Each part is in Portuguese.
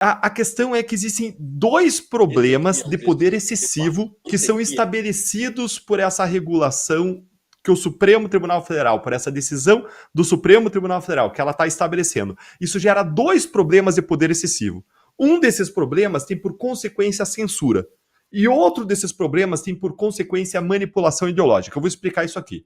A questão é que existem dois problemas de poder excessivo que são estabelecidos por essa regulação que o Supremo Tribunal Federal, por essa decisão do Supremo Tribunal Federal, que ela está estabelecendo. Isso gera dois problemas de poder excessivo. Um desses problemas tem por consequência a censura. E outro desses problemas tem por consequência a manipulação ideológica. Eu vou explicar isso aqui.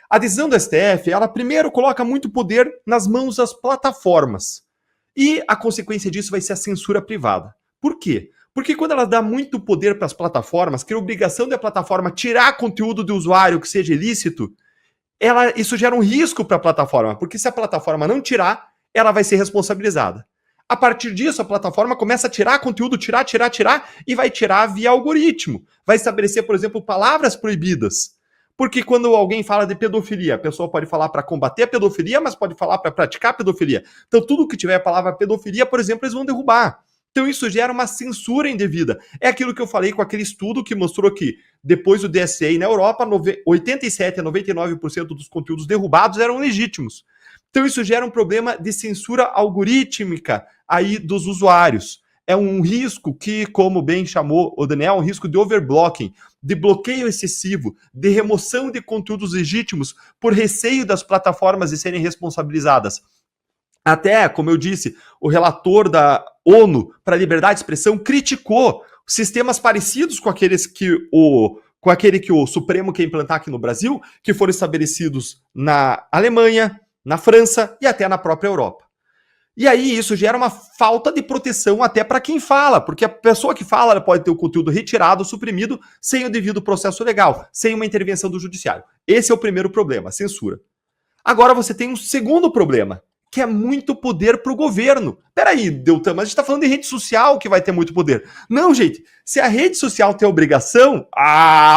A decisão do STF, ela primeiro coloca muito poder nas mãos das plataformas. E a consequência disso vai ser a censura privada. Por quê? Porque quando ela dá muito poder para as plataformas, que a obrigação da plataforma tirar conteúdo do usuário que seja ilícito, isso gera um risco para a plataforma, porque se a plataforma não tirar, ela vai ser responsabilizada. A partir disso, a plataforma começa a tirar conteúdo, tirar, e vai tirar via algoritmo. Vai estabelecer, por exemplo, palavras proibidas. Porque quando alguém fala de pedofilia, a pessoa pode falar para combater a pedofilia, mas pode falar para praticar a pedofilia. Então, tudo que tiver a palavra pedofilia, por exemplo, eles vão derrubar. Então, isso gera uma censura indevida. É aquilo que eu falei com aquele estudo que mostrou que, depois do DSA na Europa, 87% a 99% dos conteúdos derrubados eram legítimos. Então, isso gera um problema de censura algorítmica aí dos usuários. É um risco que, como bem chamou o Daniel, um risco de overblocking, de bloqueio excessivo, de remoção de conteúdos legítimos por receio das plataformas de serem responsabilizadas. Até, como eu disse, o relator da ONU para a Liberdade de Expressão criticou sistemas parecidos com aquele que o Supremo quer implantar aqui no Brasil, que foram estabelecidos na Alemanha, na França e até na própria Europa. E aí isso gera uma falta de proteção até para quem fala, porque a pessoa que fala ela pode ter o conteúdo retirado, suprimido, sem o devido processo legal, sem uma intervenção do judiciário. Esse é o primeiro problema, a censura. Agora você tem um segundo problema, que é muito poder para o governo. Peraí, Deltan, mas a gente está falando de rede social que vai ter muito poder. Não, gente, se a rede social tem a obrigação,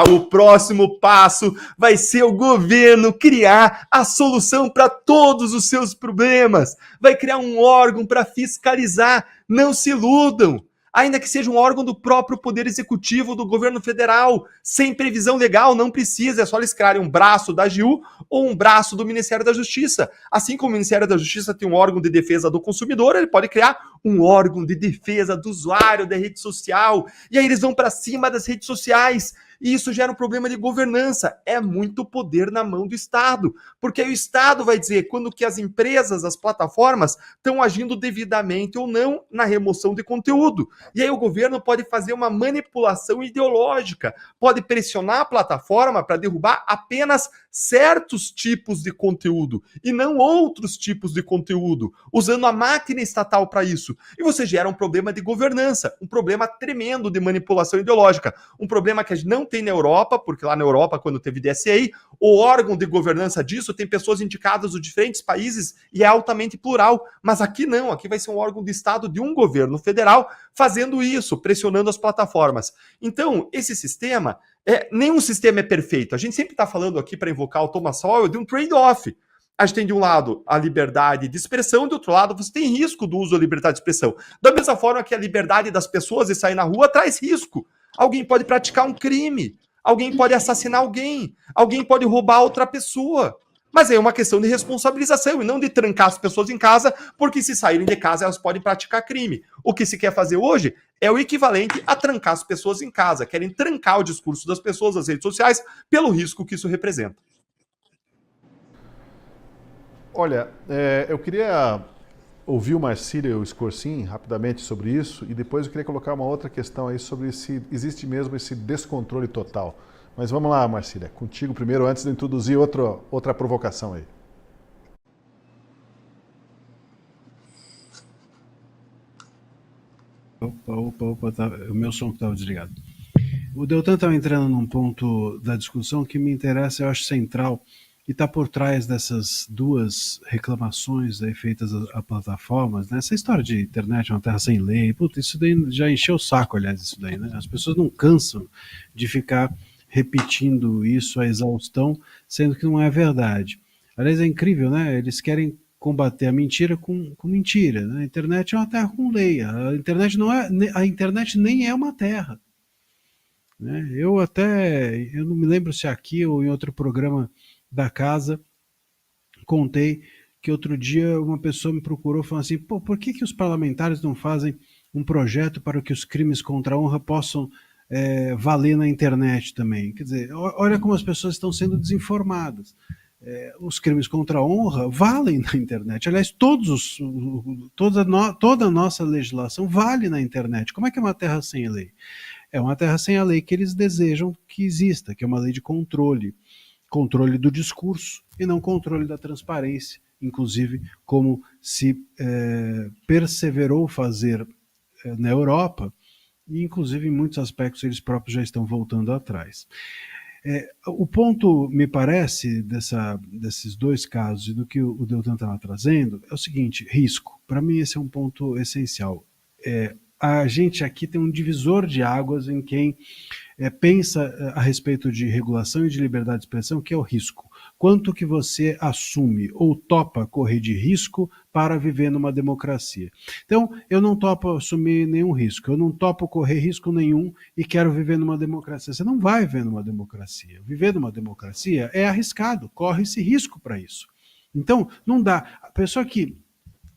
o próximo passo vai ser o governo criar a solução para todos os seus problemas. Vai criar um órgão para fiscalizar. Não se iludam. Ainda que seja um órgão do próprio Poder Executivo do governo federal, sem previsão legal, não precisa, é só eles criarem um braço da AGU ou um braço do Ministério da Justiça. Assim como o Ministério da Justiça tem um órgão de defesa do consumidor, ele pode criar um órgão de defesa do usuário da rede social, e aí eles vão para cima das redes sociais, e isso gera um problema de governança. É muito poder na mão do Estado, porque aí o Estado vai dizer quando que as empresas, as plataformas, estão agindo devidamente ou não na remoção de conteúdo. E aí o governo pode fazer uma manipulação ideológica, pode pressionar a plataforma para derrubar apenas certos tipos de conteúdo e não outros tipos de conteúdo, usando a máquina estatal para isso. E você gera um problema de governança, um problema tremendo de manipulação ideológica, um problema que a gente não tem na Europa, porque lá na Europa, quando teve DSA, o órgão de governança disso tem pessoas indicadas de diferentes países e é altamente plural. Mas aqui não, aqui vai ser um órgão de Estado de um governo federal fazendo isso, pressionando as plataformas. Então, esse sistema, nenhum sistema é perfeito. A gente sempre está falando aqui, para invocar o Thomas Sowell, de um trade-off. A gente tem de um lado a liberdade de expressão, do outro lado você tem risco do uso da liberdade de expressão. Da mesma forma que a liberdade das pessoas de sair na rua traz risco. Alguém pode praticar um crime, alguém pode assassinar alguém pode roubar outra pessoa. Mas é uma questão de responsabilização e não de trancar as pessoas em casa, porque se saírem de casa elas podem praticar crime. O que se quer fazer hoje é o equivalente a trancar as pessoas em casa. Querem trancar o discurso das pessoas nas redes sociais pelo risco que isso representa. Olha, eu queria ouvir o Marcílio e o Scorsin rapidamente sobre isso e depois eu queria colocar uma outra questão aí sobre se existe mesmo esse descontrole total. Mas vamos lá, Marcília, contigo primeiro, antes de introduzir outra provocação aí. Opa, tá, o meu som estava desligado. O Deltan estava entrando num ponto da discussão que me interessa, eu acho central, e está por trás dessas duas reclamações aí feitas a plataformas, né? Essa história de internet é uma terra sem lei, puta, isso daí já encheu o saco, aliás, isso daí, né? As pessoas não cansam de ficar repetindo isso à exaustão, sendo que não é verdade. Aliás, é incrível, né? Eles querem combater a mentira com mentira, né? A internet é uma terra com lei, a internet nem é uma terra, né? Eu não me lembro se aqui ou em outro programa da casa, contei que outro dia uma pessoa me procurou falando assim, por que os parlamentares não fazem um projeto para que os crimes contra a honra possam valer na internet também. Quer dizer, olha como as pessoas estão sendo desinformadas. Os crimes contra a honra valem na internet. Aliás, toda a nossa legislação vale na internet. Como é que é uma terra sem lei? É uma terra sem a lei que eles desejam que exista, que é uma lei de controle. Controle do discurso e não controle da transparência, inclusive como se perseverou fazer na Europa, e inclusive em muitos aspectos eles próprios já estão voltando atrás. O ponto, me parece, desses dois casos e do que o Deltan estava trazendo, é o seguinte: risco. Para mim esse é um ponto essencial. A gente aqui tem um divisor de águas em quem pensa a respeito de regulação e de liberdade de expressão, que é o risco. Quanto que você assume ou topa correr de risco para viver numa democracia? Então, eu não topo assumir nenhum risco, eu não topo correr risco nenhum e quero viver numa democracia. Você não vai viver numa democracia. Viver numa democracia é arriscado, corre-se risco para isso. Então, não dá. A pessoa que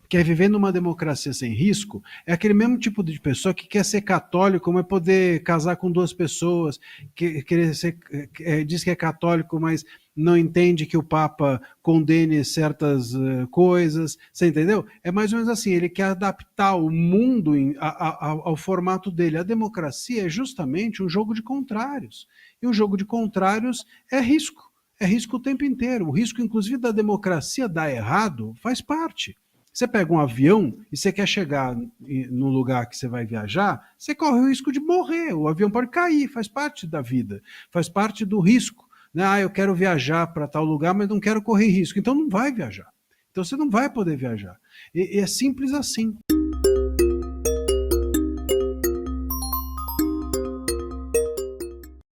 quer viver numa democracia sem risco é aquele mesmo tipo de pessoa que quer ser católico, mas poder casar com duas pessoas, diz que é católico, mas não entende que o Papa condene certas coisas, você entendeu? É mais ou menos assim, ele quer adaptar o mundo ao formato dele. A democracia é justamente um jogo de contrários, e o jogo de contrários é risco o tempo inteiro. O risco, inclusive, da democracia dar errado faz parte. Você pega um avião e você quer chegar no lugar que você vai viajar, você corre o risco de morrer, o avião pode cair, faz parte da vida, faz parte do risco. Né? Eu quero viajar para tal lugar, mas não quero correr risco, então não vai viajar. Então você não vai poder viajar. E é simples assim.